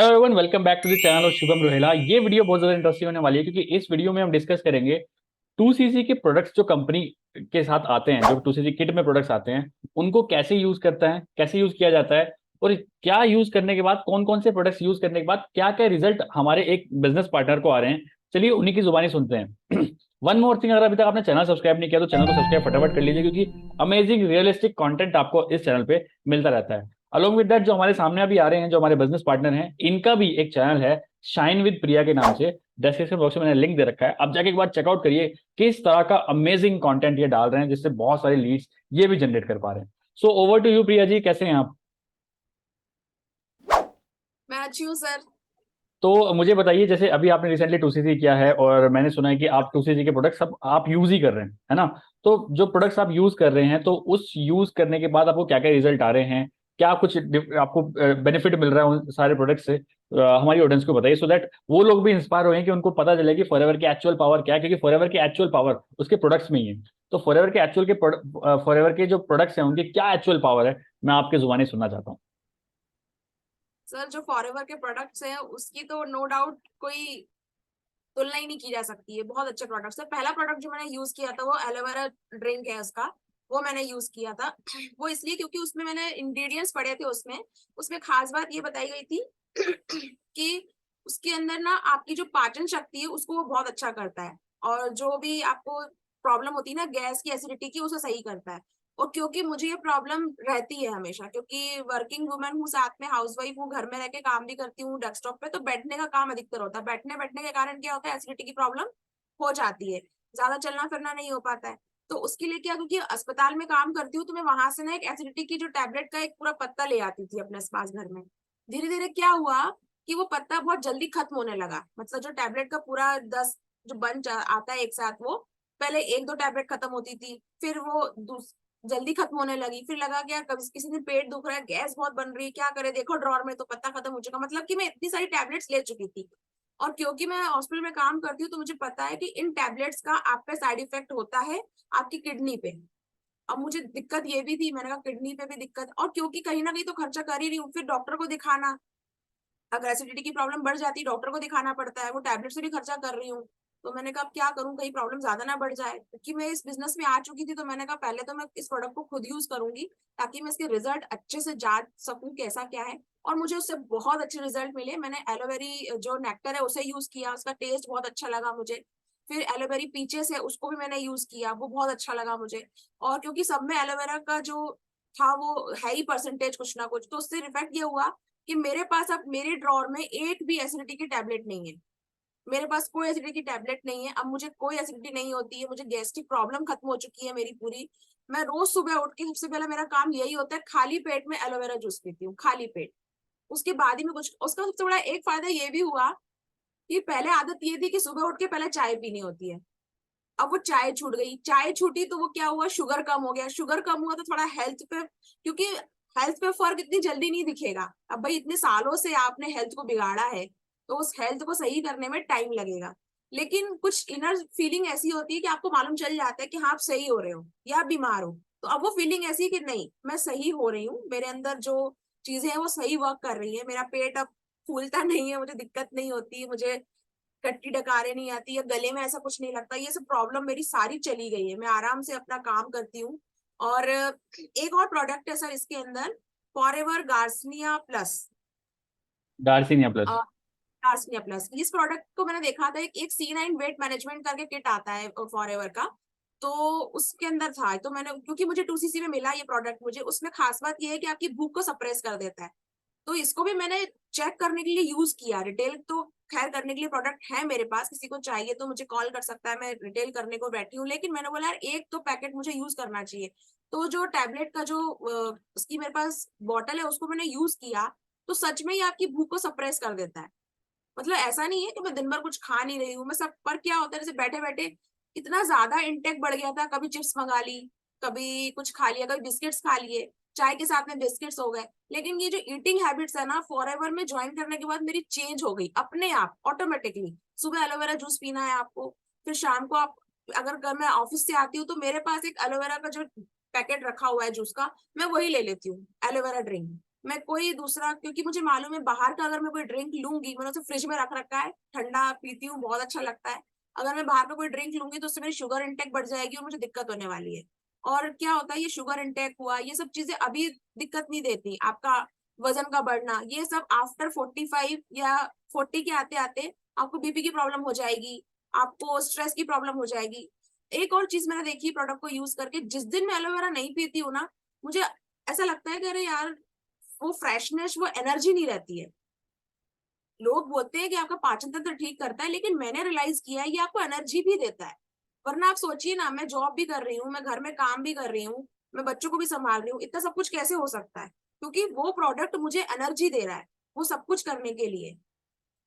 Hello everyone, welcome back to the channel of Shubham Rohela. ये video बहुत ज्यादा इंटरेस्टिंग होने वाली है क्योंकि इस वीडियो में हम डिस्कस करेंगे 2cc के प्रोडक्ट्स जो कंपनी के साथ आते हैं, जो 2cc किट में प्रोडक्ट्स आते हैं, उनको कैसे यूज करता है, कैसे यूज किया जाता है, और क्या यूज करने के बाद कौन कौन से प्रोडक्ट्स यूज करने के बाद क्या क्या रिजल्ट हमारे एक बिजनेस पार्टनर को आ रहे हैं। चलिए उन्हीं की जुबानी सुनते हैं। वन मोर थिंग, अगर अभी तक आपने चैनल सब्सक्राइब नहीं किया तो चैनल को सब्सक्राइब फटाफट कर लीजिए क्योंकि अमेजिंग रियलिस्टिक कंटेंट आपको इस चैनल पे मिलता रहता है। अलोंग विद दैट, जो हमारे सामने अभी आ रहे हैं, जो हमारे बिजनेस पार्टनर हैं, इनका भी एक चैनल है शाइन विद प्रिया के नाम से। डिस्क्रिप्शन बॉक्स में मैंने लिंक दे रखा है, आप जाके एक बार चेकआउट करिए किस तरह का अमेजिंग कंटेंट ये डाल रहे हैं जिससे बहुत सारे लीड्स ये भी जनरेट कर पा रहे हैं। So over to you Priya ji, कैसे हैं आप? मैं अच्छी हूँ सर। तो मुझे बताइए, जैसे अभी आपने रिसेंटली 2cc किया है और मैंने सुना है कि आप 2cc के प्रोडक्ट सब आप यूज ही कर रहे हैं, है ना? तो जो प्रोडक्ट्स आप यूज कर रहे हैं, तो उस यूज करने के बाद आपको क्या क्या रिजल्ट आ रहे हैं, क्या कुछ आपको बेनिफिट मिल रहा है उन सारे प्रोडक्ट से? हमारी ऑडियंस को बताइए, सो दैट वो लोग भी इंस्पायर हो कि उनको पता चले कि फॉरएवर की एक्चुअल पावर क्या है, क्योंकि फॉरएवर की एक्चुअल पावर उसके प्रोडक्ट्स में ही है। तो फॉरएवर के जो प्रोडक्ट्स हैं उनकी क्या एक्चुअल पावर है, मैं आपके जुबानी सुनना चाहता हूँ। सर जो फॉरएवर के प्रोडक्ट्स हैं उसकी तो नो डाउट कोई तुलना ही नहीं की जा सकती है। बहुत अच्छे प्रोडक्ट्स है। पहला प्रोडक्ट जो मैंने यूज किया था वो एलोवेरा ड्रिंक है उसका। वो मैंने यूज किया था। वो इसलिए क्योंकि उसमें मैंने इंग्रेडिएंट्स पढ़े थे। उसमें उसमें खास बात ये बताई गई थी कि उसके अंदर ना आपकी जो पाचन शक्ति है उसको वो बहुत अच्छा करता है। और जो भी आपको प्रॉब्लम होती है ना गैस की एसिडिटी की उसे सही करता है। और क्योंकि मुझे ये प्रॉब्लम रहती है हमेशा, क्योंकि वर्किंग वुमन हूँ, साथ में हाउसवाइफ हूँ, घर में रह के काम भी करती हूँ डेस्कटॉप पे, तो बैठने का काम अधिकतर होता है। बैठने बैठने के कारण क्या होता है, एसिडिटी की प्रॉब्लम हो जाती है। ज्यादा चलना फिरना नहीं हो पाता है। तो उसके लिए क्या, क्योंकि अस्पताल में काम करती हूँ तो मैं वहां से ना एक एसिडिटी की जो टैबलेट का एक पूरा पत्ता ले आती थी अपने पास घर में। धीरे धीरे क्या हुआ कि वो पत्ता बहुत जल्दी खत्म होने लगा। मतलब जो टैबलेट का पूरा 10 जो बंच आता है एक साथ, वो पहले एक दो टैबलेट खत्म होती थी, फिर वो जल्दी खत्म होने लगी। फिर लगा क्या, कभी किसी दिन पेट दुख रहा है, गैस बहुत बन रही है, क्या करे, देखो ड्रॉर में तो पत्ता खत्म हो चुका। मतलब कि मैं इतनी सारी टैबलेट्स ले चुकी थी। और क्योंकि मैं हॉस्पिटल में काम करती हूँ तो मुझे पता है कि इन टैबलेट्स का आप पे साइड इफेक्ट होता है आपकी किडनी पे। अब मुझे दिक्कत ये भी थी, मैंने कहा किडनी पे भी दिक्कत, और क्योंकि कहीं ना कहीं तो खर्चा कर ही रही हूँ, फिर डॉक्टर को दिखाना। अगर एसिडिटी की प्रॉब्लम बढ़ जाती है डॉक्टर को दिखाना पड़ता है, वो टैबलेट से भी खर्चा कर रही हूँ। तो मैंने कहा अब क्या करूं, कहीं प्रॉब्लम ज्यादा ना बढ़ जाए। क्योंकि मैं इस बिजनेस में आ चुकी थी तो मैंने कहा पहले तो मैं इस प्रोडक्ट को खुद यूज करूंगी, ताकि मैं इसके रिजल्ट अच्छे से जांच सकूं कैसा क्या है। और मुझे उससे बहुत अच्छे रिजल्ट मिले। मैंने एलोवेरी जो नेक्टर है उसे यूज किया, उसका टेस्ट बहुत अच्छा लगा मुझे। फिर एलोवेरी पीचेस है उसको भी मैंने यूज किया, वो बहुत अच्छा लगा मुझे। और क्योंकि सब में एलोवेरा का जो था वो है ही परसेंटेज कुछ ना कुछ, तो उससे इफेक्ट ये हुआ कि मेरे पास अब मेरे ड्रॉर में एक भी एसिडिटी की टैबलेट नहीं है। मेरे पास कोई एसिडिटी की टैबलेट नहीं है। अब मुझे कोई एसिडिटी नहीं होती है, मुझे गैस्ट्रिक प्रॉब्लम खत्म हो चुकी है मेरी पूरी। मैं रोज सुबह उठ के सबसे पहले मेरा काम यही होता है, खाली पेट में एलोवेरा जूस पीती हूँ, खाली पेट। उसके बाद ही मैं कुछ, उसका सबसे बड़ा एक फायदा ये भी हुआ कि पहले आदत ये थी कि सुबह उठ के पहले चाय पीनी होती है। अब वो चाय छूट गई, चाय छूटी तो वो क्या हुआ, शुगर कम हो गया, शुगर कम हुआ तो थोड़ा हेल्थ पे, क्योंकि हेल्थ पे फर्क इतनी जल्दी नहीं दिखेगा। अब भाई इतने सालों से आपने हेल्थ को बिगाड़ा है तो उस हेल्थ को सही करने में टाइम लगेगा। लेकिन कुछ इनर फीलिंग ऐसी होती है कि आपको मालूम चल जाता है कि हाँ आप सही हो रहे हो या आप बीमार हो। तो अब वो फीलिंग ऐसी है कि नहीं मैं सही हो रही हूँ, मेरे अंदर जो चीजें हैं वो सही वर्क कर रही है, मेरा पेट अब फूलता नहीं है, मुझे दिक्कत नहीं होती, मुझे टट्टी डकारे नहीं आती या गले में ऐसा कुछ नहीं लगता। ये सब प्रॉब्लम मेरी सारी चली गई है, मैं आराम से अपना काम करती हूँ। और एक और प्रोडक्ट है सर इसके अंदर, फॉरएवर गार्सनिया प्लस। डार्सिनिया प्लस। गार्सनिया प्लस, इस प्रोडक्ट को मैंने देखा था, एक C9 वेट मैनेजमेंट करके किट आता है फॉरएवर का। तो उसके अंदर था, तो मैंने, क्योंकि मुझे 2cc में मिला ये प्रोडक्ट, मुझे उसमें खास बात ये है कि आपकी भूख को सप्रेस कर देता है। तो इसको भी मैंने चेक करने के लिए यूज किया। रिटेल तो खैर करने के लिए प्रोडक्ट है मेरे पास, किसी को चाहिए तो मुझे कॉल कर सकता है, मैं रिटेल करने को बैठी हूँ। लेकिन मैंने बोला यार एक तो पैकेट मुझे यूज करना चाहिए। तो जो टैबलेट का जो उसकी मेरे पास बॉटल है उसको मैंने यूज किया, तो सच में ही आपकी भूख को सप्रेस कर देता है। मतलब ऐसा नहीं है कि मैं दिन भर कुछ खा नहीं रही हूँ, मैं सब पर क्या होता है जैसे बैठे बैठे इतना ज्यादा इंटेक बढ़ गया था, कभी चिप्स मंगा ली, कभी कुछ खा लिया, कभी बिस्किट्स खा लिए, चाय के साथ में बिस्किट्स हो गए। लेकिन ये जो ईटिंग हैबिट्स है ना, फॉरएवर में ज्वाइन करने के बाद मेरी चेंज हो गई अपने आप ऑटोमेटिकली। सुबह एलोवेरा जूस पीना है आपको, फिर शाम को आप, अगर मैं ऑफिस से आती हूँ तो मेरे पास एक एलोवेरा का जो पैकेट रखा हुआ है जूस का, मैं वही ले लेती हूँ, एलोवेरा ड्रिंक। मैं कोई दूसरा, क्योंकि मुझे मालूम है बाहर का अगर मैं कोई ड्रिंक लूंगी, मैंने उसे फ्रिज में रख रखा है, ठंडा पीती हूँ, बहुत अच्छा लगता है। अगर मैं बाहर का कोई ड्रिंक लूंगी तो उससे मेरी शुगर इंटेक बढ़ जाएगी और मुझे दिक्कत होने वाली है। और क्या होता है, ये शुगर इंटेक हुआ, ये सब चीजें अभी दिक्कत नहीं देती। आपका वजन का बढ़ना, ये सब आफ्टर 45 या 40 के आते आते आपको बीपी की प्रॉब्लम हो जाएगी, आपको स्ट्रेस की प्रॉब्लम हो जाएगी। एक और चीज मैंने देखी प्रोडक्ट को यूज करके, जिस दिन मैं एलोवेरा नहीं पीती हूँ ना, मुझे ऐसा लगता है कि अरे यार, वो फ्रेशनेस, वो एनर्जी नहीं रहती है। लोग बोलते हैं कि आपका पाचन तंत्र ठीक करता है, लेकिन मैंने रियलाइज किया है ये आपको एनर्जी भी देता है। वरना आप सोचिए ना, मैं जॉब भी कर रही हूँ, मैं घर में काम भी कर रही हूँ, मैं बच्चों को भी संभाल रही हूँ, इतना सब कुछ कैसे हो सकता है? क्योंकि वो प्रोडक्ट मुझे एनर्जी दे रहा है, वो सब कुछ करने के लिए।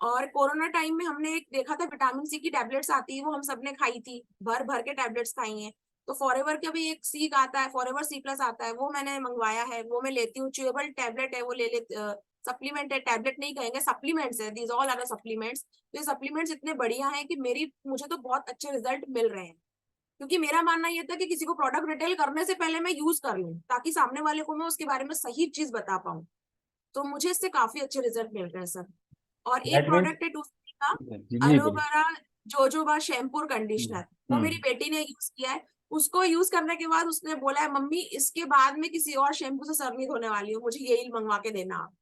और कोरोना टाइम में हमने एक देखा था, विटामिन सी की टैबलेट्स आती है, वो हम सबने खाई थी, भर भर के टैबलेट्स खाई हैं। तो फॉरएवर का भी एक सी आता है, फॉरएवर सी प्लस आता है, वो मैंने मंगवाया है, वो मैं लेती हूँ। च्यूएबल टैबलेट है, वो ले सप्लीमेंट है, टैबलेट नहीं कहेंगे, सप्लीमेंट्स है, दीज ऑल आर सप्लीमेंट्स। तो ये सप्लीमेंट्स इतने बढ़िया हैं कि मुझे तो बहुत अच्छे रिजल्ट मिल रहे हैं। क्योंकि मेरा मानना ये था कि किसी को प्रोडक्ट रिटेल करने से पहले मैं यूज कर लूं, ताकि सामने वाले को मैं उसके बारे में सही चीज बता पाऊं। तो मुझे इससे काफी अच्छे रिजल्ट मिल रहे हैं सर। और एक दैट मीन्स, प्रोडक्ट है टूसनी का, जी जी बोलिए। एलोवेरा जोजोबा शैम्पू और हम्म कंडीशनर, वो मेरी हम्म। बेटी ने यूज किया है। उसको यूज करने के बाद उसने बोला है, मम्मी इसके बाद में किसी और शैम्पू से सर नहीं धोने वाली हूँ, मुझे यही मंगवा के देना आप।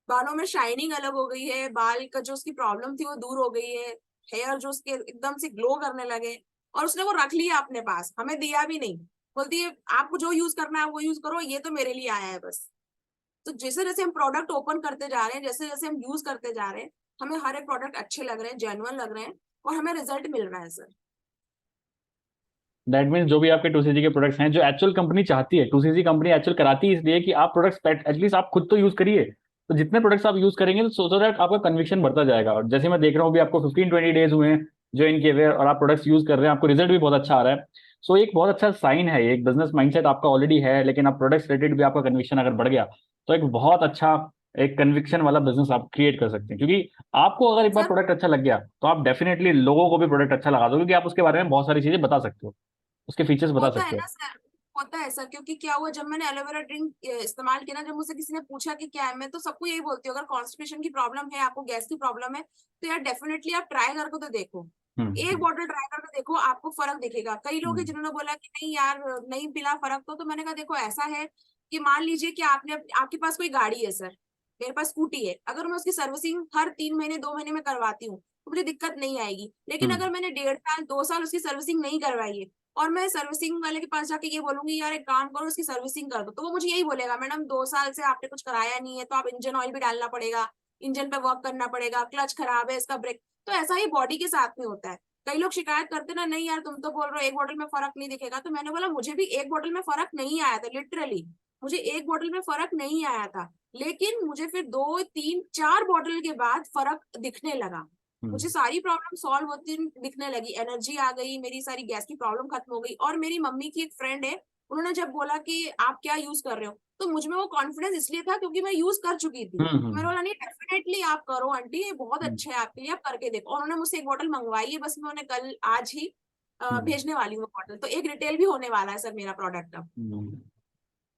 बालों में शाइनिंग अलग हो गई है, बाल का जो उसकी प्रॉब्लम थी वो दूर हो गई है, हेयर जो उसके एकदम से ग्लो करने लगे। और उसने वो रख लिया अपने पास, हमें दिया भी नहीं। बोलती है आपको जो यूज करना है वो यूज करो, ये तो मेरे लिए आया है बस। तो जैसे जैसे हम प्रोडक्ट ओपन करते जा रहे हैं, जैसे जैसे हम यूज करते जा रहे हैं, हमें हर एक प्रोडक्ट अच्छे लग रहे हैं, जेन्युइन लग रहे हैं, और हमें रिजल्ट मिल रहा है सर। दैट मीन्स जो भी आपके 2cc के प्रोडक्ट्स हैं, जो एक्चुअल कंपनी चाहती है, 2cc कंपनी एक्चुअल कराती है इसलिए कि आप प्रोडक्ट्स एटलीस्ट आप खुद तो यूज करिए। तो जितने प्रोडक्ट्स आप यूज करेंगे तो सो दैट आपका कन्विक्शन बढ़ता जाएगा। और जैसे मैं देख रहा हूँ अभी आपको 15-20 डेज हुए हैं ज्वाइन किए हुए, और आप प्रोडक्ट्स यूज कर रहे हैं, आपको रिजल्ट भी बहुत अच्छा आ रहा है। सो एक बहुत अच्छा साइन है, एक बिजनेस माइंडसेट आपका ऑलरेडी है, लेकिन आप प्रोडक्ट्स रिलेटेड भी आपका कन्विक्शन अगर बढ़ गया तो एक बहुत अच्छा एक कन्विक्शन वाला बिजनेस आप क्रिएट कर सकते हैं। क्योंकि आपको अगर एक बार सर प्रोडक्ट अच्छा लग गया तो आप डेफिनेटली लोगों को भी प्रोडक्ट अच्छा लगा दो, क्योंकि आप उसके बारे में बहुत सारी चीजें बता सकते हो, उसके फीचर्स बता होता है सकते हो। ना सर, होता है सर। क्योंकि क्या हुआ, जब मैंने एलोवेरा ड्रिंक इस्तेमाल किया ना, जब मुझसे किसी ने पूछा कि क्या है, मैं तो सबको यही बोलती हूँ, अगर कॉन्स्टिपेशन की प्रॉब्लम है, आपको गैस की प्रॉब्लम है, तो यार डेफिनेटली आप ट्राई करके तो देखो। एक हम्म बॉटल ट्राई करके देखो, आपको फर्क दिखेगा। कई लोग हैं हम्म जिन्होंने बोला कि नहीं यार, नहीं मिला फर्क। तो मैंने कहा देखो, ऐसा है कि मान लीजिए कि आपके पास कोई गाड़ी है सर, मेरे पास स्कूटी है, अगर मैं उसकी सर्विसिंग हर 3 महीने 2 महीने में करवाती हूँ तो मुझे दिक्कत नहीं आएगी। लेकिन हम्म अगर मैंने 1.5 साल 2 साल उसकी सर्विसिंग नहीं करवाई है, और मैं सर्विसिंग वाले के पास जाके ये बोलूंगी यार एक काम करो इसकी सर्विसिंग कर दो, तो वो मुझे यही बोलेगा, मैडम 2 साल से आपने कुछ कराया नहीं है, तो आप इंजन ऑयल भी डालना पड़ेगा, इंजन पे वर्क करना पड़ेगा, क्लच खराब है, इसका ब्रेक। तो ऐसा ही बॉडी के साथ में होता है। कई लोग शिकायत करते ना, नहीं यार तुम तो बोल रहे हो एक बोतल में फर्क नहीं दिखेगा। तो मैंने बोला मुझे भी एक बोतल में फर्क नहीं आया था, लिटरली मुझे एक बोतल में फर्क नहीं आया था। लेकिन मुझे फिर 2 3 4 बोतल के बाद फर्क दिखने लगा। हम्म मुझे सारी प्रॉब्लम सॉल्व होती दिखने लगी, एनर्जी आ गई, मेरी सारी गैस की प्रॉब्लम खत्म हो गई। और मेरी मम्मी की एक फ्रेंड है, उन्होंने जब बोला कि आप क्या यूज कर रहे हो, तो मुझ में वो कॉन्फिडेंस इसलिए था क्योंकि मैं यूज कर चुकी थी। तो मैंने हम्म बोला नहीं, डेफिनेटली आप करो आंटी, ये बहुत हम्म अच्छा है आपके लिए, आप करके देखो। और उन्होंने मुझसे एक बोतल मंगवाई है, बस मैं उन्हें कल आज ही हम्म भेजने वाली हूँ बोतल। तो एक रिटेल भी होने वाला है सर मेरा प्रोडक्ट अब। हम्म।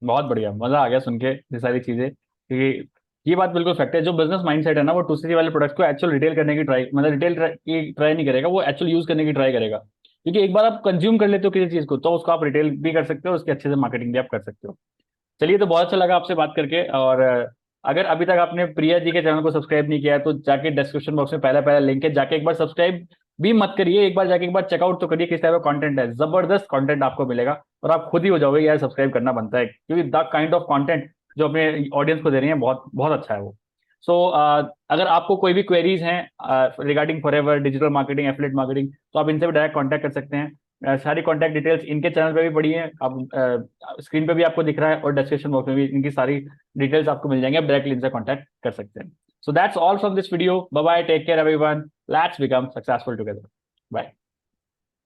बहुत बढ़िया, मजा आ गया सुन के ये सारी चीजें, क्योंकि ये बात बिल्कुल फैक्ट है। जो बिजनेस माइंडसेट है ना, वो 2cc वाले प्रोडक्ट्स को एक्चुअल रिटेल करने की ट्राई, मतलब रिटेल की ट्राई नहीं करेगा, वो एक्चुअल यूज करने की ट्राई करेगा। क्योंकि एक बार आप कंज्यूम कर लेते हो किसी चीज को, तो उसको आप रिटेल भी कर सकते हो, उसकी अच्छे से मार्केटिंग भी आप कर सकते हो। चलिए, तो बहुत अच्छा लगा आपसे बात करके। और अगर अभी तक आपने प्रिया जी के चैनल को सब्सक्राइब नहीं किया है तो जाके डिस्क्रिप्शन बॉक्स में पहला पहला लिंक है, जाके एक बार सब्सक्राइब भी मत करिए, एक बार जाके एक बार चेकआउट तो करिए किस टाइप का कंटेंट है। जबरदस्त कंटेंट आपको मिलेगा और आप खुद ही हो जाओगे यार सब्सक्राइब करना बनता है, क्योंकि द काइंड ऑफ कंटेंट जो अपने ऑडियंस को दे रही है बहुत बहुत अच्छा है वो। सो अगर आपको कोई भी क्वेरीज हैं regarding forever digital marketing, affiliate marketing, तो आप इनसे भी डायरेक्ट कॉन्टैक्ट कर सकते हैं। सारी कॉन्टैक्ट डिटेल्स इनके चैनल पे भी पड़ी है, आप स्क्रीन पे भी आपको दिख रहा है, और डिस्क्रिप्शन बॉक्स में भी इनकी सारी डिटेल्स आपको मिल जाएंगे, आप डायरेक्टली इनसे कॉन्टैक्ट कर सकते हैं। So that's all from this video, bye bye, take care everyone, let's become successful together, bye.